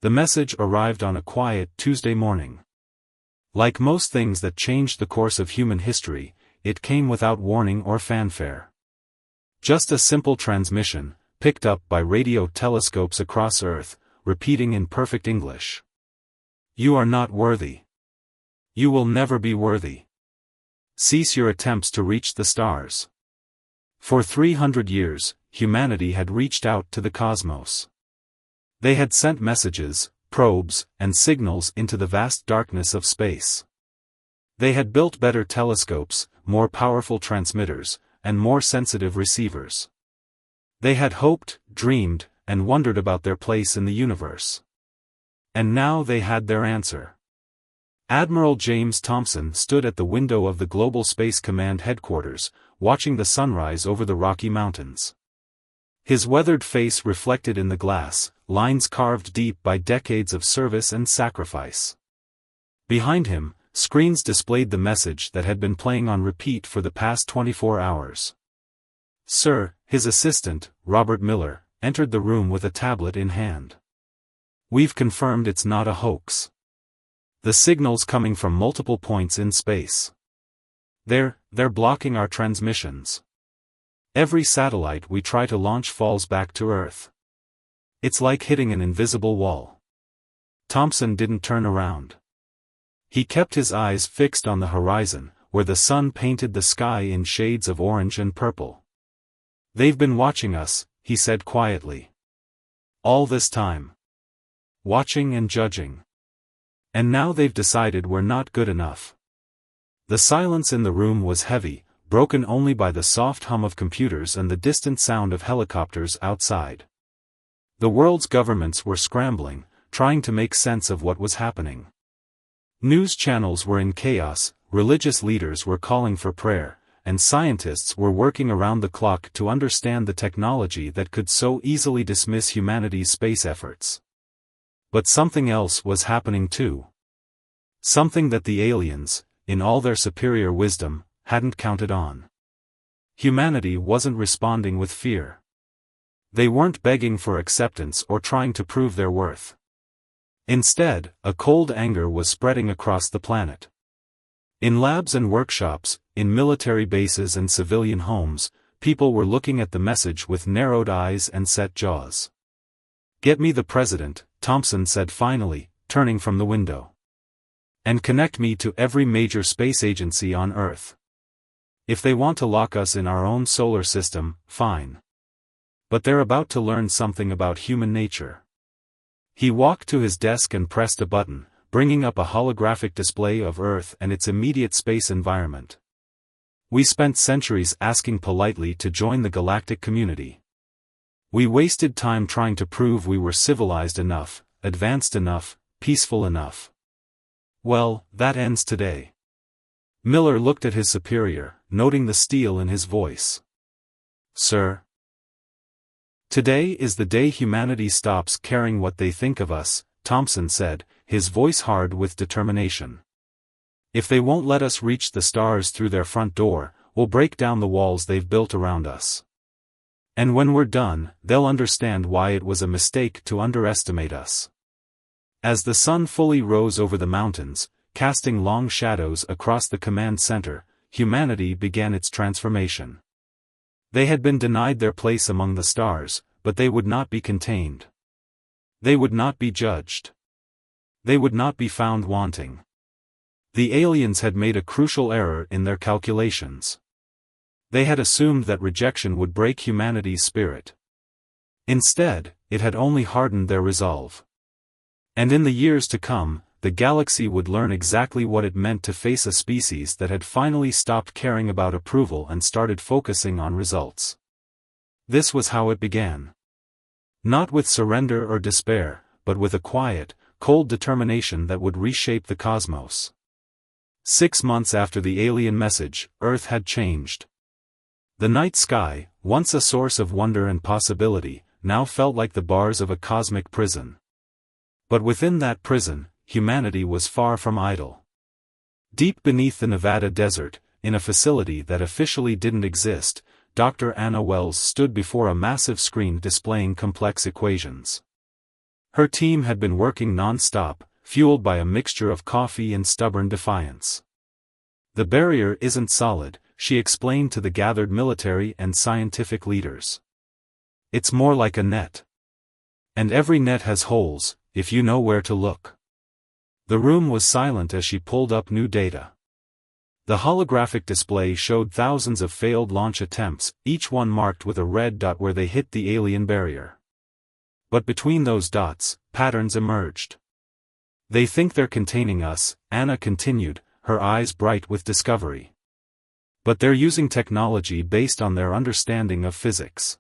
The message arrived on a quiet Tuesday morning. Like most things that changed the course of human history, it came without warning or fanfare. Just a simple transmission, picked up by radio telescopes across Earth, repeating in perfect English. You are not worthy. You will never be worthy. Cease your attempts to reach the stars. For 300 years, humanity had reached out to the cosmos. They had sent messages, probes, and signals into the vast darkness of space. They had built better telescopes, more powerful transmitters, and more sensitive receivers. They had hoped, dreamed, and wondered about their place in the universe. And now they had their answer. Admiral James Thompson stood at the window of the Global Space Command headquarters, watching the sunrise over the Rocky Mountains. His weathered face reflected in the glass, lines carved deep by decades of service and sacrifice. Behind him, screens displayed the message that had been playing on repeat for the past 24 hours. Sir, his assistant, Robert Miller, entered the room with a tablet in hand. We've confirmed it's not a hoax. The signal's coming from multiple points in space. They're blocking our transmissions. Every satellite we try to launch falls back to Earth. It's like hitting an invisible wall. Thompson didn't turn around. He kept his eyes fixed on the horizon, where the sun painted the sky in shades of orange and purple. They've been watching us, he said quietly. All this time. Watching and judging. And now they've decided we're not good enough. The silence in the room was heavy, broken only by the soft hum of computers and the distant sound of helicopters outside. The world's governments were scrambling, trying to make sense of what was happening. News channels were in chaos, religious leaders were calling for prayer, and scientists were working around the clock to understand the technology that could so easily dismiss humanity's space efforts. But something else was happening too. Something that the aliens, in all their superior wisdom, hadn't counted on. Humanity wasn't responding with fear. They weren't begging for acceptance or trying to prove their worth. Instead, a cold anger was spreading across the planet. In labs and workshops, in military bases and civilian homes, people were looking at the message with narrowed eyes and set jaws. Get me the president, Thompson said finally, turning from the window. And connect me to every major space agency on Earth. If they want to lock us in our own solar system, fine. But they're about to learn something about human nature. He walked to his desk and pressed a button, bringing up a holographic display of Earth and its immediate space environment. We spent centuries asking politely to join the galactic community. We wasted time trying to prove we were civilized enough, advanced enough, peaceful enough. Well, that ends today. Miller looked at his superior, noting the steel in his voice. Sir? Today is the day humanity stops caring what they think of us, Thompson said, his voice hard with determination. If they won't let us reach the stars through their front door, we'll break down the walls they've built around us. And when we're done, they'll understand why it was a mistake to underestimate us. As the sun fully rose over the mountains, casting long shadows across the command center, humanity began its transformation. They had been denied their place among the stars, but they would not be contained. They would not be judged. They would not be found wanting. The aliens had made a crucial error in their calculations. They had assumed that rejection would break humanity's spirit. Instead, it had only hardened their resolve. And in the years to come, the galaxy would learn exactly what it meant to face a species that had finally stopped caring about approval and started focusing on results. This was how it began. Not with surrender or despair, but with a quiet, cold determination that would reshape the cosmos. 6 months after the alien message, Earth had changed. The night sky, once a source of wonder and possibility, now felt like the bars of a cosmic prison. But within that prison, humanity was far from idle. Deep beneath the Nevada desert, in a facility that officially didn't exist, Dr. Anna Wells stood before a massive screen displaying complex equations. Her team had been working non-stop, fueled by a mixture of coffee and stubborn defiance. The barrier isn't solid, she explained to the gathered military and scientific leaders. It's more like a net. And every net has holes, if you know where to look. The room was silent as she pulled up new data. The holographic display showed thousands of failed launch attempts, each one marked with a red dot where they hit the alien barrier. But between those dots, patterns emerged. They think they're containing us, Anna continued, her eyes bright with discovery. But they're using technology based on their understanding of physics.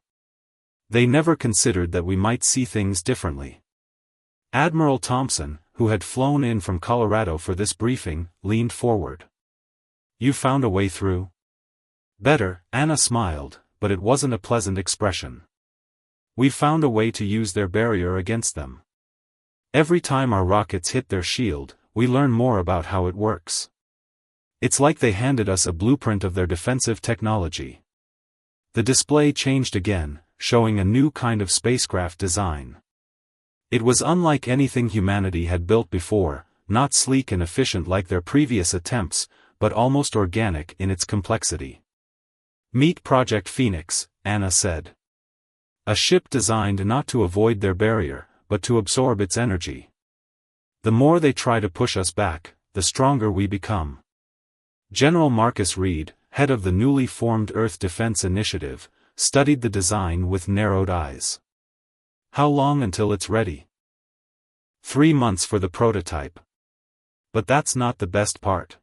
They never considered that we might see things differently. Admiral Thompson, who had flown in from Colorado for this briefing, leaned forward. You found a way through? Better, Anna smiled, but it wasn't a pleasant expression. We've found a way to use their barrier against them. Every time our rockets hit their shield, we learn more about how it works. It's like they handed us a blueprint of their defensive technology. The display changed again, showing a new kind of spacecraft design. It was unlike anything humanity had built before, not sleek and efficient like their previous attempts, but almost organic in its complexity. Meet Project Phoenix, Anna said. A ship designed not to avoid their barrier, but to absorb its energy. The more they try to push us back, the stronger we become. General Marcus Reed, head of the newly formed Earth Defense Initiative, studied the design with narrowed eyes. How long until it's ready? 3 months for the prototype. But that's not the best part.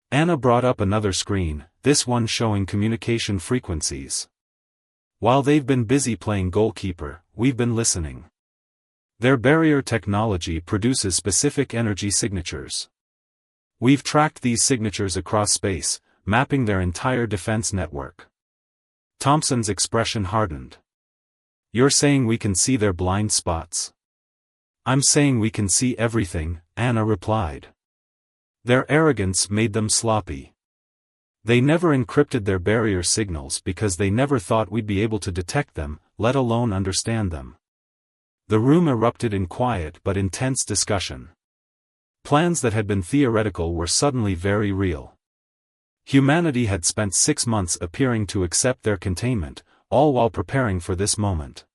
Anna brought up another screen, this one showing communication frequencies. While they've been busy playing goalkeeper, we've been listening. Their barrier technology produces specific energy signatures. We've tracked these signatures across space, mapping their entire defense network. Thompson's expression hardened. You're saying we can see their blind spots? I'm saying we can see everything, Anna replied. Their arrogance made them sloppy. They never encrypted their barrier signals because they never thought we'd be able to detect them, let alone understand them. The room erupted in quiet but intense discussion. Plans that had been theoretical were suddenly very real. Humanity had spent 6 months appearing to accept their containment, all while preparing for this moment.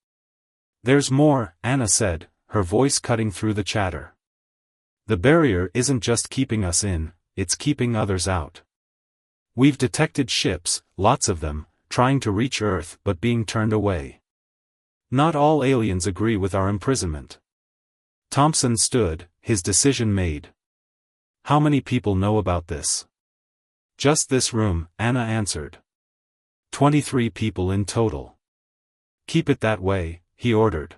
There's more, Anna said, her voice cutting through the chatter. The barrier isn't just keeping us in, it's keeping others out. We've detected ships, lots of them, trying to reach Earth but being turned away. Not all aliens agree with our imprisonment. Thompson stood, his decision made. How many people know about this? Just this room, Anna answered. 23 people in total. Keep it that way, he ordered.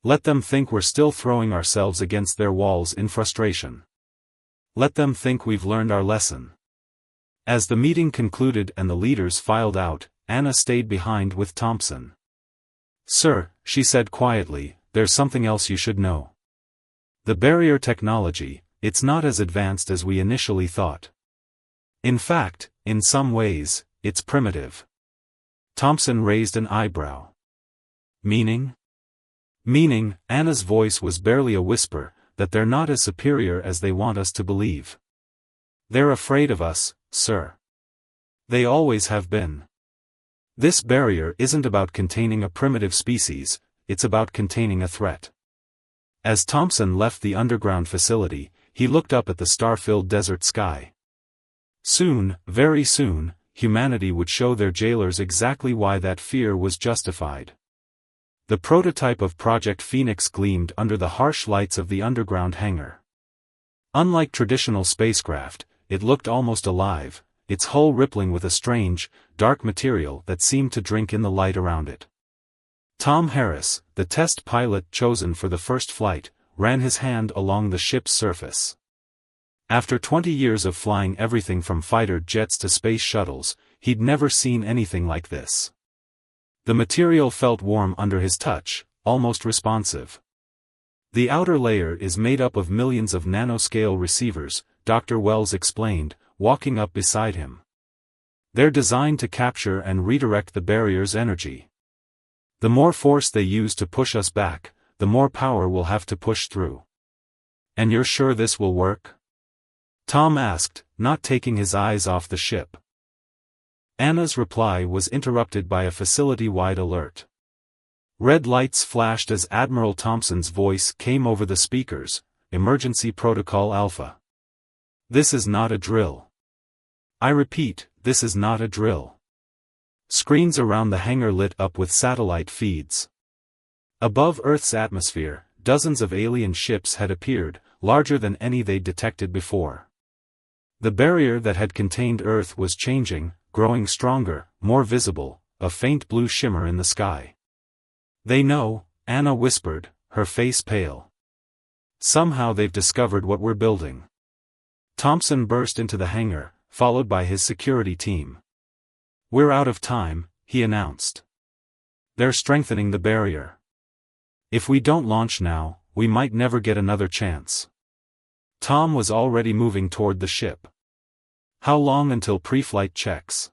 Let them think we're still throwing ourselves against their walls in frustration. Let them think we've learned our lesson. As the meeting concluded and the leaders filed out, Anna stayed behind with Thompson. Sir, she said quietly, there's something else you should know. The barrier technology, it's not as advanced as we initially thought. In fact, in some ways, it's primitive. Thompson raised an eyebrow. Meaning? Meaning, Anna's voice was barely a whisper, that they're not as superior as they want us to believe. They're afraid of us, sir. They always have been. This barrier isn't about containing a primitive species, it's about containing a threat. As Thompson left the underground facility, he looked up at the star-filled desert sky. Soon, very soon, humanity would show their jailers exactly why that fear was justified. The prototype of Project Phoenix gleamed under the harsh lights of the underground hangar. Unlike traditional spacecraft, it looked almost alive, its hull rippling with a strange, dark material that seemed to drink in the light around it. Tom Harris, the test pilot chosen for the first flight, ran his hand along the ship's surface. After 20 years of flying everything from fighter jets to space shuttles, he'd never seen anything like this. The material felt warm under his touch, almost responsive. The outer layer is made up of millions of nanoscale receivers, Dr. Wells explained, walking up beside him. They're designed to capture and redirect the barrier's energy. The more force they use to push us back, the more power we'll have to push through. And you're sure this will work? Tom asked, not taking his eyes off the ship. Anna's reply was interrupted by a facility-wide alert. Red lights flashed as Admiral Thompson's voice came over the speakers. Emergency Protocol Alpha. This is not a drill. I repeat, this is not a drill. Screens around the hangar lit up with satellite feeds. Above Earth's atmosphere, dozens of alien ships had appeared, larger than any they'd detected before. The barrier that had contained Earth was changing, growing stronger, more visible, a faint blue shimmer in the sky. They know, Anna whispered, her face pale. Somehow they've discovered what we're building. Thompson burst into the hangar, followed by his security team. We're out of time, he announced. They're strengthening the barrier. If we don't launch now, we might never get another chance. Tom was already moving toward the ship. How long until pre-flight checks?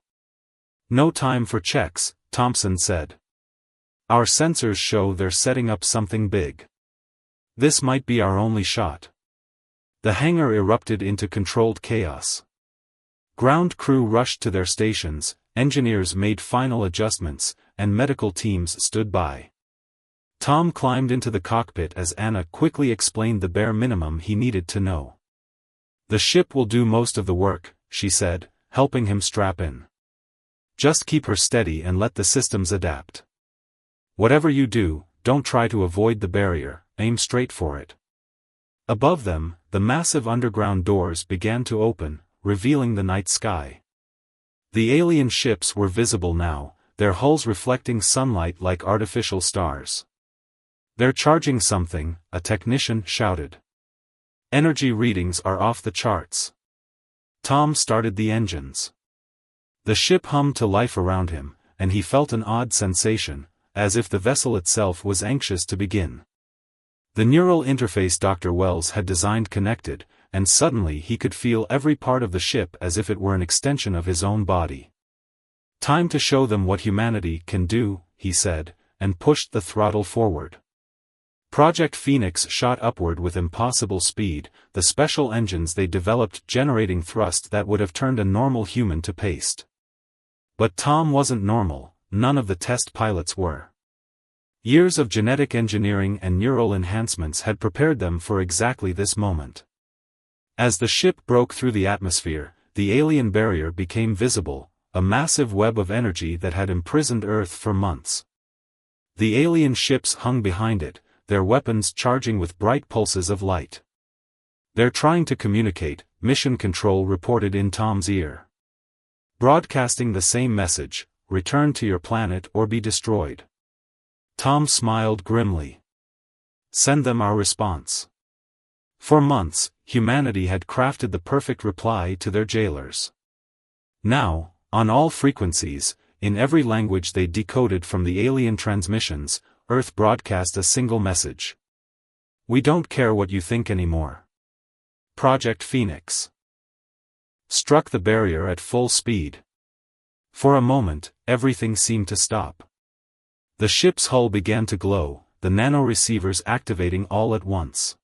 No time for checks, Thompson said. Our sensors show they're setting up something big. This might be our only shot. The hangar erupted into controlled chaos. Ground crew rushed to their stations, engineers made final adjustments, and medical teams stood by. Tom climbed into the cockpit as Anna quickly explained the bare minimum he needed to know. The ship will do most of the work, she said, helping him strap in. Just keep her steady and let the systems adapt. Whatever you do, don't try to avoid the barrier, aim straight for it. Above them, the massive underground doors began to open, revealing the night sky. The alien ships were visible now, their hulls reflecting sunlight like artificial stars. They're charging something, a technician shouted. Energy readings are off the charts. Tom started the engines. The ship hummed to life around him, and he felt an odd sensation, as if the vessel itself was anxious to begin. The neural interface Dr. Wells had designed connected, and suddenly he could feel every part of the ship as if it were an extension of his own body. Time to show them what humanity can do, he said, and pushed the throttle forward. Project Phoenix shot upward with impossible speed, the special engines they developed generating thrust that would have turned a normal human to paste. But Tom wasn't normal, none of the test pilots were. Years of genetic engineering and neural enhancements had prepared them for exactly this moment. As the ship broke through the atmosphere, the alien barrier became visible, a massive web of energy that had imprisoned Earth for months. The alien ships hung behind it, their weapons charging with bright pulses of light. They're trying to communicate, Mission Control reported in Tom's ear. Broadcasting the same message, return to your planet or be destroyed. Tom smiled grimly. Send them our response. For months, humanity had crafted the perfect reply to their jailers. Now, on all frequencies, in every language they decoded from the alien transmissions, Earth broadcast a single message. We don't care what you think anymore. Project Phoenix struck the barrier at full speed. For a moment, everything seemed to stop. The ship's hull began to glow, the nano-receivers activating all at once.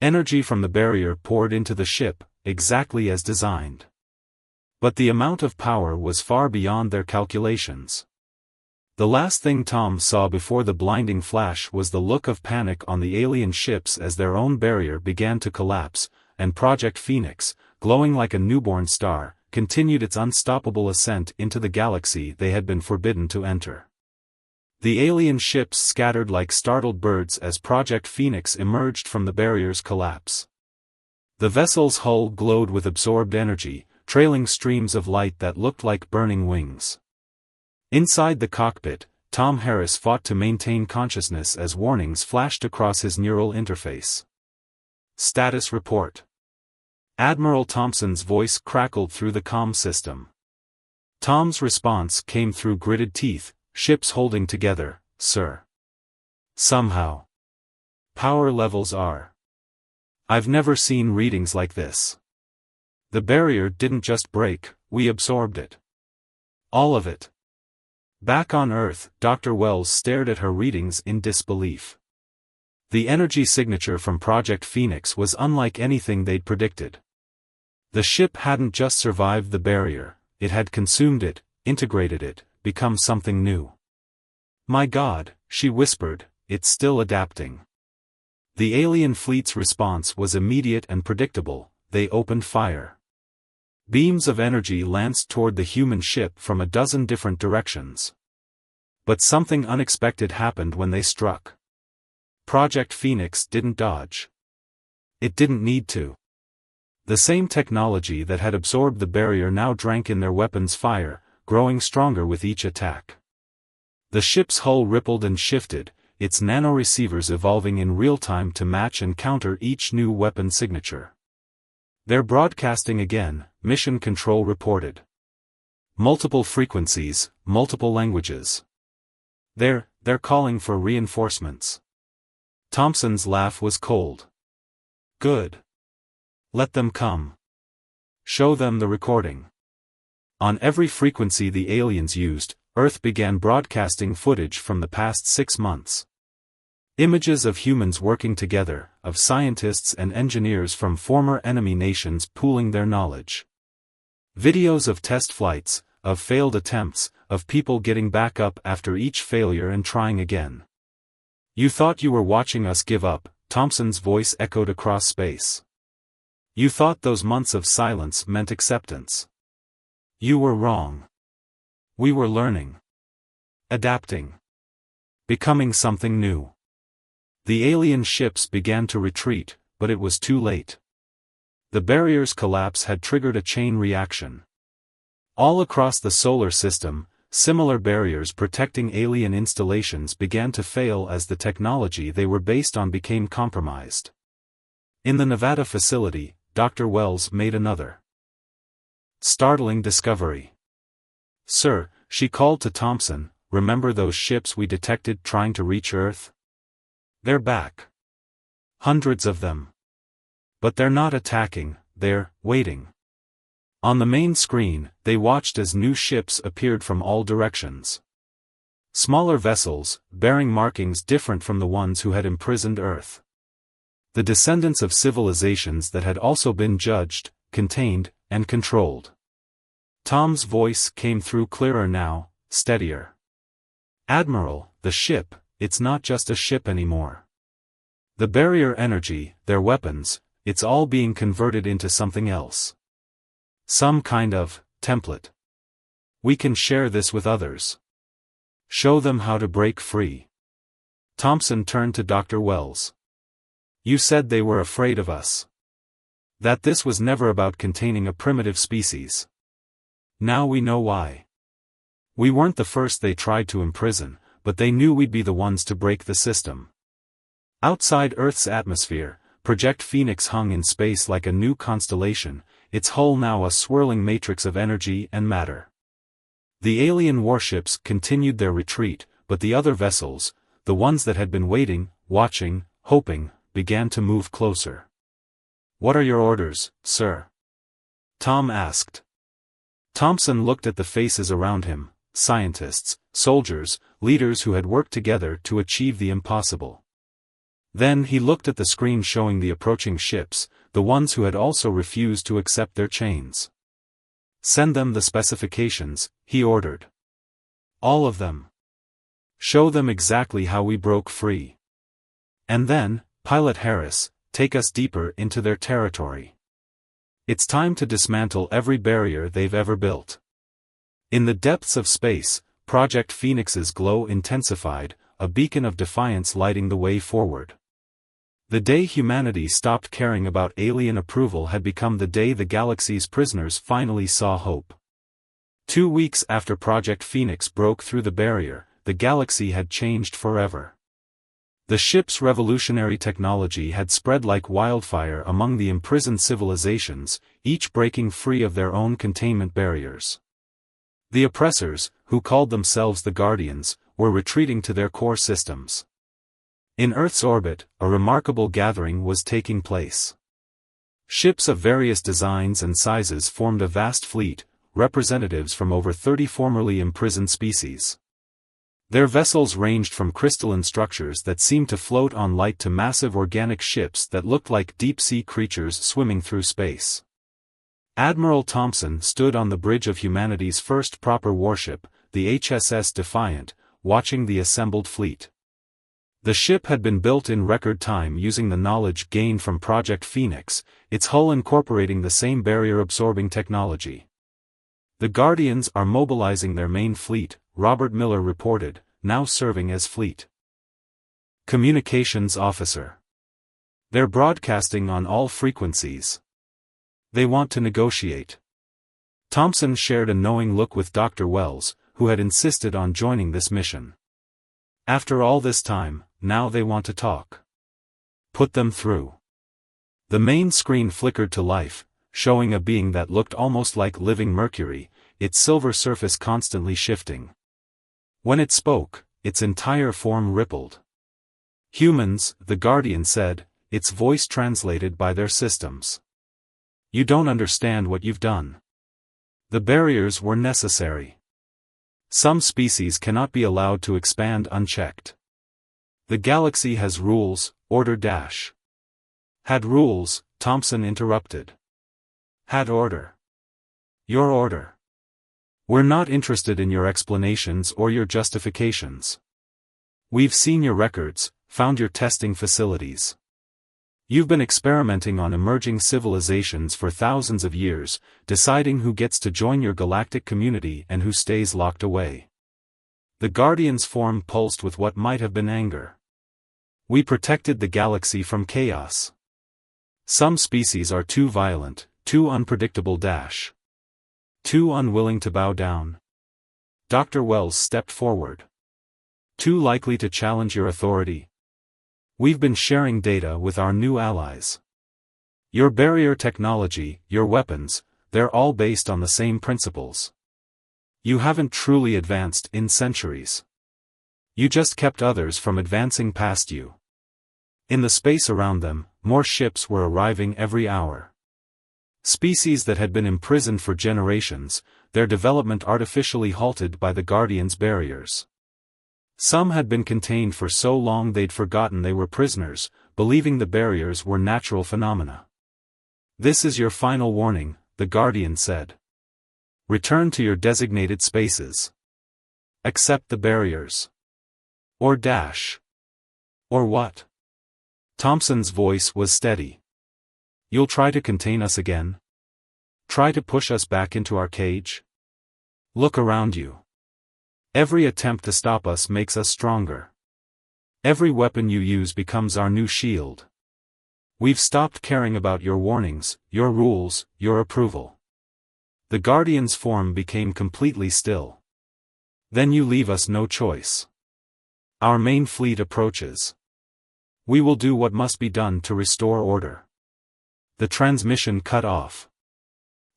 Energy from the barrier poured into the ship, exactly as designed. But the amount of power was far beyond their calculations. The last thing Tom saw before the blinding flash was the look of panic on the alien ships as their own barrier began to collapse, and Project Phoenix, glowing like a newborn star, continued its unstoppable ascent into the galaxy they had been forbidden to enter. The alien ships scattered like startled birds as Project Phoenix emerged from the barrier's collapse. The vessel's hull glowed with absorbed energy, trailing streams of light that looked like burning wings. Inside the cockpit, Tom Harris fought to maintain consciousness as warnings flashed across his neural interface. Status report. Admiral Thompson's voice crackled through the comm system. Tom's response came through gritted teeth, ships holding together, sir. Somehow. Power levels are. I've never seen readings like this. The barrier didn't just break, we absorbed it. All of it. Back on Earth, Dr. Wells stared at her readings in disbelief. The energy signature from Project Phoenix was unlike anything they'd predicted. The ship hadn't just survived the barrier, it had consumed it, integrated it, become something new. "My God," she whispered, "it's still adapting." The alien fleet's response was immediate and predictable. They opened fire. Beams of energy lanced toward the human ship from a dozen different directions. But something unexpected happened when they struck. Project Phoenix didn't dodge. It didn't need to. The same technology that had absorbed the barrier now drank in their weapons' fire, growing stronger with each attack. The ship's hull rippled and shifted, its nanoreceivers evolving in real time to match and counter each new weapon signature. "They're broadcasting again," Mission Control reported. "Multiple frequencies, multiple languages. They're calling for reinforcements." Thompson's laugh was cold. "Good. Let them come. Show them the recording." On every frequency the aliens used, Earth began broadcasting footage from the past 6 months. Images of humans working together, of scientists and engineers from former enemy nations pooling their knowledge. Videos of test flights, of failed attempts, of people getting back up after each failure and trying again. "You thought you were watching us give up," Thompson's voice echoed across space. "You thought those months of silence meant acceptance. You were wrong. We were learning. Adapting. Becoming something new." The alien ships began to retreat, but it was too late. The barrier's collapse had triggered a chain reaction. All across the solar system, similar barriers protecting alien installations began to fail as the technology they were based on became compromised. In the Nevada facility, Dr. Wells made another startling discovery. "Sir," she called to Thompson, "remember those ships we detected trying to reach Earth? They're back. Hundreds of them. But they're not attacking, they're waiting." On the main screen, they watched as new ships appeared from all directions. Smaller vessels, bearing markings different from the ones who had imprisoned Earth. The descendants of civilizations that had also been judged, contained, and controlled. Tom's voice came through clearer now, steadier. "Admiral, the ship, it's not just a ship anymore. The barrier energy, their weapons, it's all being converted into something else. Some kind of template. We can share this with others. Show them how to break free." Thompson turned to Dr. Wells. "You said they were afraid of us. That this was never about containing a primitive species. Now we know why. We weren't the first they tried to imprison, but they knew we'd be the ones to break the system." Outside Earth's atmosphere, Project Phoenix hung in space like a new constellation, its hull now a swirling matrix of energy and matter. The alien warships continued their retreat, but the other vessels, the ones that had been waiting, watching, hoping, began to move closer. "What are your orders, sir?" Tom asked. Thompson looked at the faces around him, scientists, soldiers, leaders who had worked together to achieve the impossible. Then he looked at the screen showing the approaching ships, the ones who had also refused to accept their chains. "Send them the specifications," he ordered. "All of them. Show them exactly how we broke free. And then, Pilot Harris, take us deeper into their territory. It's time to dismantle every barrier they've ever built." In the depths of space, Project Phoenix's glow intensified, a beacon of defiance lighting the way forward. The day humanity stopped caring about alien approval had become the day the galaxy's prisoners finally saw hope. 2 weeks after Project Phoenix broke through the barrier, the galaxy had changed forever. The ship's revolutionary technology had spread like wildfire among the imprisoned civilizations, each breaking free of their own containment barriers. The oppressors, who called themselves the Guardians, were retreating to their core systems. In Earth's orbit, a remarkable gathering was taking place. Ships of various designs and sizes formed a vast fleet, representatives from over 30 formerly imprisoned species. Their vessels ranged from crystalline structures that seemed to float on light to massive organic ships that looked like deep-sea creatures swimming through space. Admiral Thompson stood on the bridge of humanity's first proper warship, the HSS Defiant, watching the assembled fleet. The ship had been built in record time using the knowledge gained from Project Phoenix, its hull incorporating the same barrier-absorbing technology. "The Guardians are mobilizing their main fleet," Robert Miller reported, now serving as Fleet Communications Officer. "They're broadcasting on all frequencies. They want to negotiate." Thompson shared a knowing look with Dr. Wells, who had insisted on joining this mission. "After all this time, now they want to talk. Put them through." The main screen flickered to life, showing a being that looked almost like living Mercury, its silver surface constantly shifting. When it spoke, its entire form rippled. "Humans," the Guardian said, its voice translated by their systems. "You don't understand what you've done. The barriers were necessary. Some species cannot be allowed to expand unchecked. The galaxy has rules," order dash. "Had rules," Thompson interrupted. "Had order. Your order. We're not interested in your explanations or your justifications. We've seen your records, found your testing facilities. You've been experimenting on emerging civilizations for thousands of years, deciding who gets to join your galactic community and who stays locked away." The Guardian's form pulsed with what might have been anger. "We protected the galaxy from chaos. Some species are too violent, too unpredictable dash. Too unwilling to bow down." Dr. Wells stepped forward. "Too likely to challenge your authority. We've been sharing data with our new allies. Your barrier technology, your weapons, they're all based on the same principles. You haven't truly advanced in centuries. You just kept others from advancing past you." In the space around them, more ships were arriving every hour. Species that had been imprisoned for generations, their development artificially halted by the Guardian's barriers. Some had been contained for so long they'd forgotten they were prisoners, believing the barriers were natural phenomena. "This is your final warning," the Guardian said. "Return to your designated spaces. Accept the barriers. Or dash." "Or what?" Thompson's voice was steady. "You'll try to contain us again? Try to push us back into our cage? Look around you. Every attempt to stop us makes us stronger. Every weapon you use becomes our new shield. We've stopped caring about your warnings, your rules, your approval." The Guardian's form became completely still. "Then you leave us no choice. Our main fleet approaches. We will do what must be done to restore order." The transmission cut off.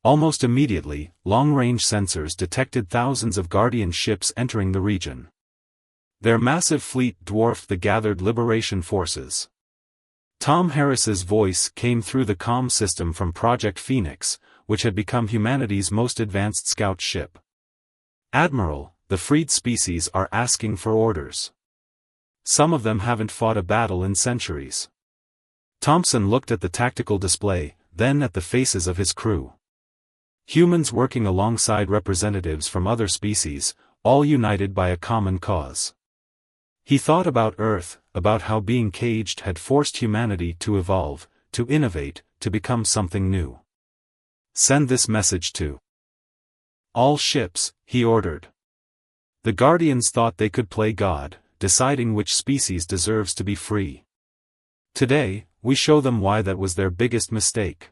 Almost immediately, long-range sensors detected thousands of Guardian ships entering the region. Their massive fleet dwarfed the gathered liberation forces. Tom Harris's voice came through the comm system from Project Phoenix, which had become humanity's most advanced scout ship. "Admiral, the freed species are asking for orders. Some of them haven't fought a battle in centuries." Thompson looked at the tactical display, then at the faces of his crew. Humans working alongside representatives from other species, all united by a common cause. He thought about Earth, about how being caged had forced humanity to evolve, to innovate, to become something new. "Send this message to all ships," he ordered. The Guardians thought they could play God, deciding which species deserves to be free. Today, we show them why that was their biggest mistake.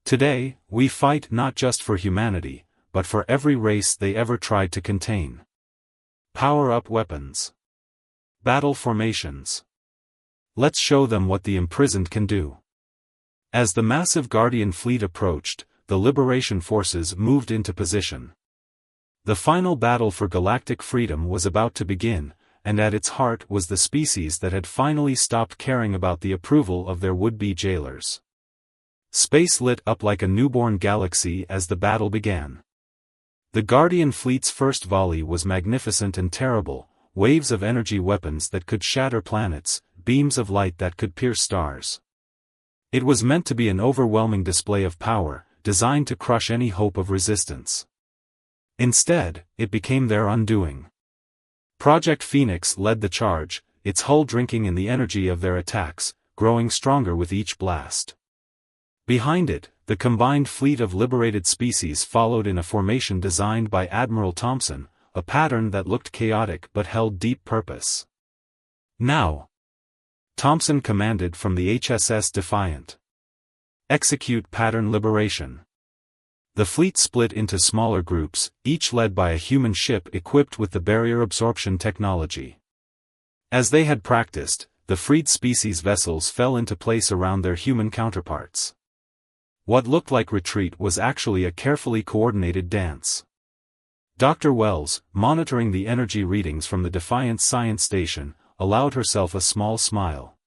Today, we fight not just for humanity, but for every race they ever tried to contain. Power-up weapons. Battle formations. Let's show them what the imprisoned can do. As the massive Guardian fleet approached, the liberation forces moved into position. The final battle for galactic freedom was about to begin, and at its heart was the species that had finally stopped caring about the approval of their would-be jailers. Space lit up like a newborn galaxy as the battle began. The Guardian fleet's first volley was magnificent and terrible, waves of energy weapons that could shatter planets, beams of light that could pierce stars. It was meant to be an overwhelming display of power, designed to crush any hope of resistance. Instead, it became their undoing. Project Phoenix led the charge, its hull drinking in the energy of their attacks, growing stronger with each blast. Behind it, the combined fleet of liberated species followed in a formation designed by Admiral Thompson, a pattern that looked chaotic but held deep purpose. Now, Thompson commanded from the HSS Defiant. Execute pattern liberation. The fleet split into smaller groups, each led by a human ship equipped with the barrier absorption technology. As they had practiced, the freed species vessels fell into place around their human counterparts. What looked like retreat was actually a carefully coordinated dance. Dr. Wells, monitoring the energy readings from the Defiant Science Station, allowed herself a small smile.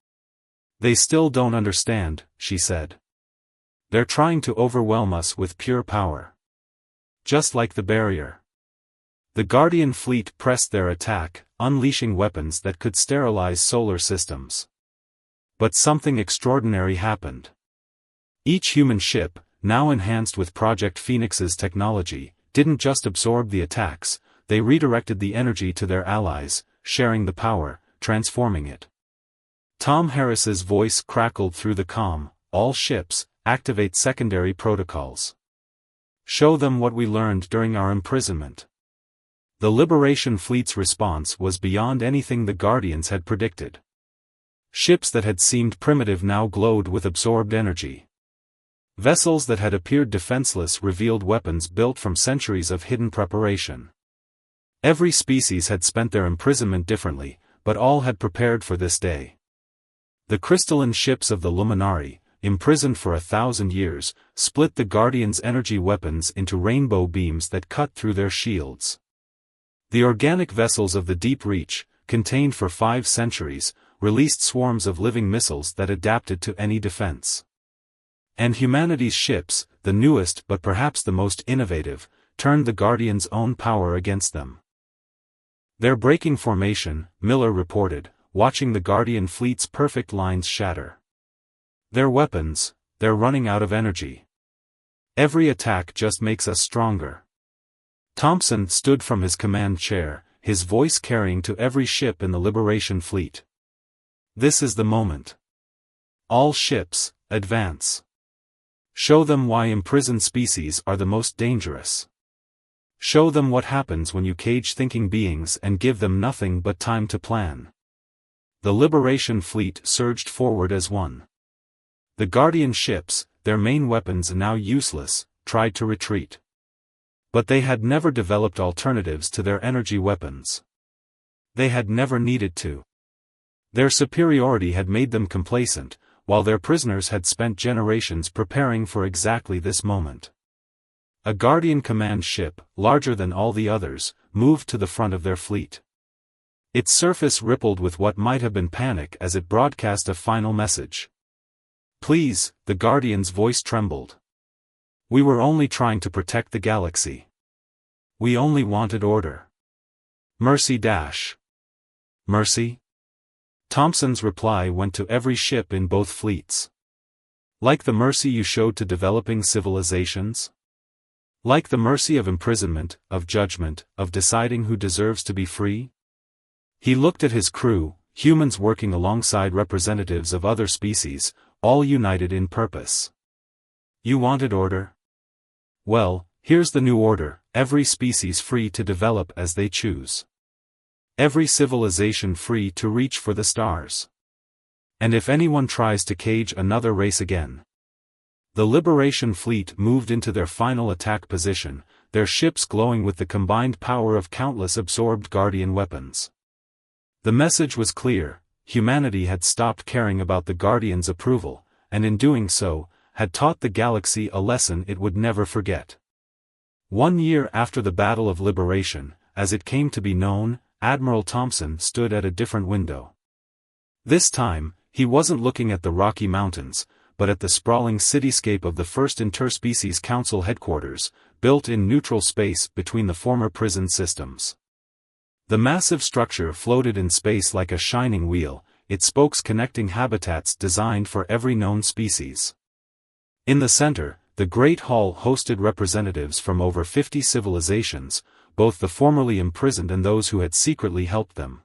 "They still don't understand," she said. "They're trying to overwhelm us with pure power. Just like the barrier." The Guardian fleet pressed their attack, unleashing weapons that could sterilize solar systems. But something extraordinary happened. Each human ship, now enhanced with Project Phoenix's technology, didn't just absorb the attacks, they redirected the energy to their allies, sharing the power, transforming it. Tom Harris's voice crackled through the comm, "All ships, activate secondary protocols. Show them what we learned during our imprisonment." The Liberation Fleet's response was beyond anything the Guardians had predicted. Ships that had seemed primitive now glowed with absorbed energy. Vessels that had appeared defenseless revealed weapons built from centuries of hidden preparation. Every species had spent their imprisonment differently, but all had prepared for this day. The crystalline ships of the Luminari, imprisoned for 1,000 years, split the Guardians' energy weapons into rainbow beams that cut through their shields. The organic vessels of the Deep Reach, contained for 5 centuries, released swarms of living missiles that adapted to any defense. And humanity's ships, the newest but perhaps the most innovative, turned the Guardians' own power against them. "They're breaking formation," Miller reported, watching the Guardian fleet's perfect lines shatter. "Their weapons, they're running out of energy. Every attack just makes us stronger." Thompson stood from his command chair, his voice carrying to every ship in the Liberation Fleet. "This is the moment. All ships, advance. Show them why imprisoned species are the most dangerous. Show them what happens when you cage thinking beings and give them nothing but time to plan." The Liberation Fleet surged forward as one. The Guardian ships, their main weapons now useless, tried to retreat. But they had never developed alternatives to their energy weapons. They had never needed to. Their superiority had made them complacent, while their prisoners had spent generations preparing for exactly this moment. A Guardian command ship, larger than all the others, moved to the front of their fleet. Its surface rippled with what might have been panic as it broadcast a final message. "Please," the Guardian's voice trembled. "We were only trying to protect the galaxy. We only wanted order. Mercy dash." "Mercy?" Thompson's reply went to every ship in both fleets. "Like the mercy you showed to developing civilizations? Like the mercy of imprisonment, of judgment, of deciding who deserves to be free?" He looked at his crew, humans working alongside representatives of other species, all united in purpose. "You wanted order? Well, here's the new order: every species free to develop as they choose. Every civilization free to reach for the stars. And if anyone tries to cage another race again." The Liberation Fleet moved into their final attack position, their ships glowing with the combined power of countless absorbed Guardian weapons. The message was clear: humanity had stopped caring about the Guardians' approval, and in doing so, had taught the galaxy a lesson it would never forget. 1 year after the Battle of Liberation, as it came to be known, Admiral Thompson stood at a different window. This time, he wasn't looking at the Rocky Mountains, but at the sprawling cityscape of the first Interspecies Council headquarters, built in neutral space between the former prison systems. The massive structure floated in space like a shining wheel, its spokes connecting habitats designed for every known species. In the center, the Great Hall hosted representatives from over 50 civilizations, both the formerly imprisoned and those who had secretly helped them.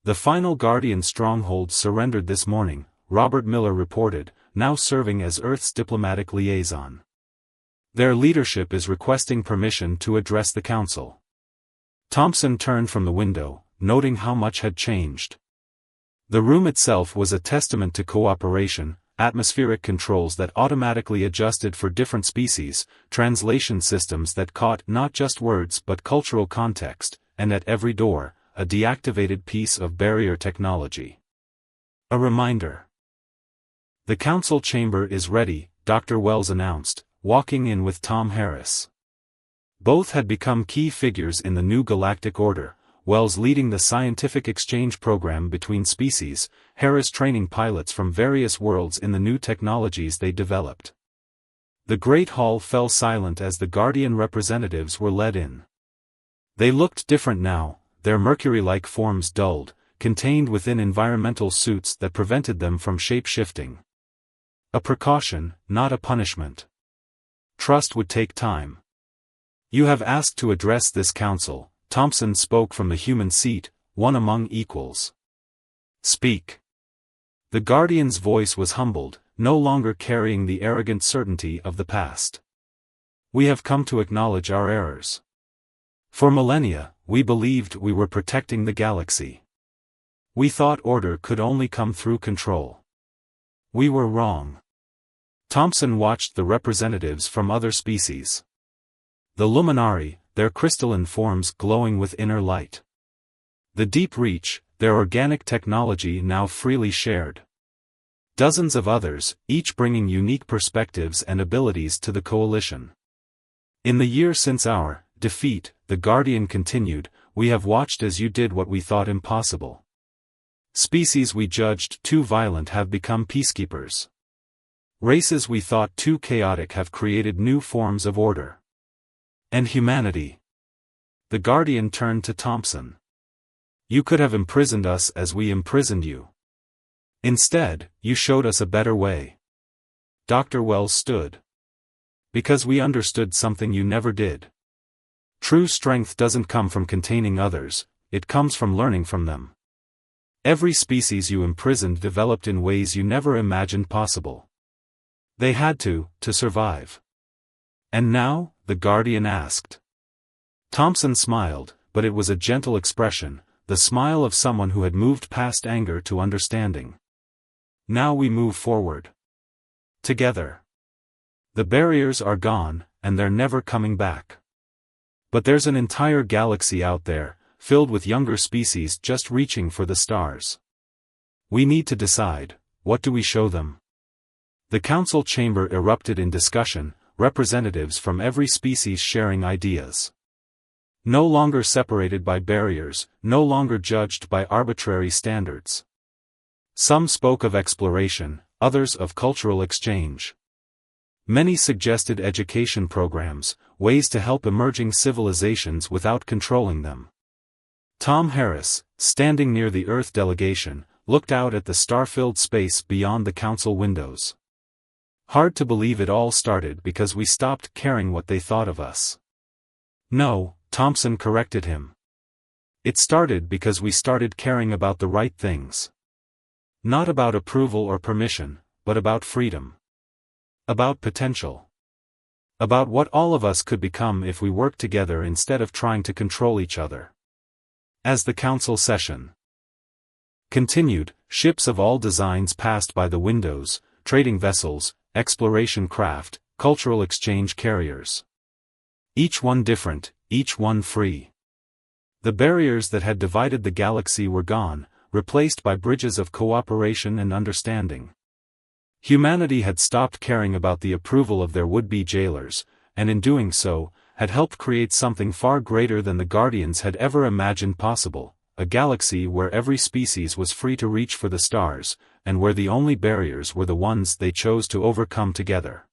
The final Guardian stronghold surrendered this morning, Robert Miller reported, now serving as Earth's diplomatic liaison. Their leadership is requesting permission to address the Council. Thompson turned from the window, noting how much had changed. The room itself was a testament to cooperation, atmospheric controls that automatically adjusted for different species, translation systems that caught not just words but cultural context, and at every door, a deactivated piece of barrier technology. A reminder. The Council chamber is ready, Dr. Wells announced, walking in with Tom Harris. Both had become key figures in the new Galactic Order, Wells leading the scientific exchange program between species, Harris training pilots from various worlds in the new technologies they developed. The Great Hall fell silent as the Guardian representatives were led in. They looked different now, their Mercury-like forms dulled, contained within environmental suits that prevented them from shape-shifting. A precaution, not a punishment. Trust would take time. You have asked to address this council, Thompson spoke from the human seat, one among equals. Speak. The Guardian's voice was humbled, no longer carrying the arrogant certainty of the past. We have come to acknowledge our errors. For millennia, we believed we were protecting the galaxy. We thought order could only come through control. We were wrong. Thompson watched the representatives from other species. The Luminari, their crystalline forms glowing with inner light. The Deep Reach, their organic technology now freely shared. Dozens of others, each bringing unique perspectives and abilities to the coalition. In the year since our defeat, the Guardian continued, we have watched as you did what we thought impossible. Species we judged too violent have become peacekeepers. Races we thought too chaotic have created new forms of order. And humanity. The Guardian turned to Thompson. You could have imprisoned us as we imprisoned you. Instead, you showed us a better way. Dr. Wells stood. Because we understood something you never did. True strength doesn't come from containing others, it comes from learning from them. Every species you imprisoned developed in ways you never imagined possible. They had to survive. And now, the Guardian asked. Thompson smiled, but it was a gentle expression, the smile of someone who had moved past anger to understanding. Now we move forward. Together. The barriers are gone, and they're never coming back. But there's an entire galaxy out there, filled with younger species just reaching for the stars. We need to decide, what do we show them? The council chamber erupted in discussion, representatives from every species sharing ideas. No longer separated by barriers, no longer judged by arbitrary standards. Some spoke of exploration, others of cultural exchange. Many suggested education programs, ways to help emerging civilizations without controlling them. Tom Harris, standing near the Earth delegation, looked out at the star-filled space beyond the council windows. Hard to believe it all started because we stopped caring what they thought of us. No, Thompson corrected him. It started because we started caring about the right things. Not about approval or permission, but about freedom. About potential. About what all of us could become if we worked together instead of trying to control each other. As the council session continued, ships of all designs passed by the windows, trading vessels, exploration craft, cultural exchange carriers. Each one different, each one free. The barriers that had divided the galaxy were gone, replaced by bridges of cooperation and understanding. Humanity had stopped caring about the approval of their would-be jailers, and in doing so, had helped create something far greater than the Guardians had ever imagined possible, a galaxy where every species was free to reach for the stars, and where the only barriers were the ones they chose to overcome together.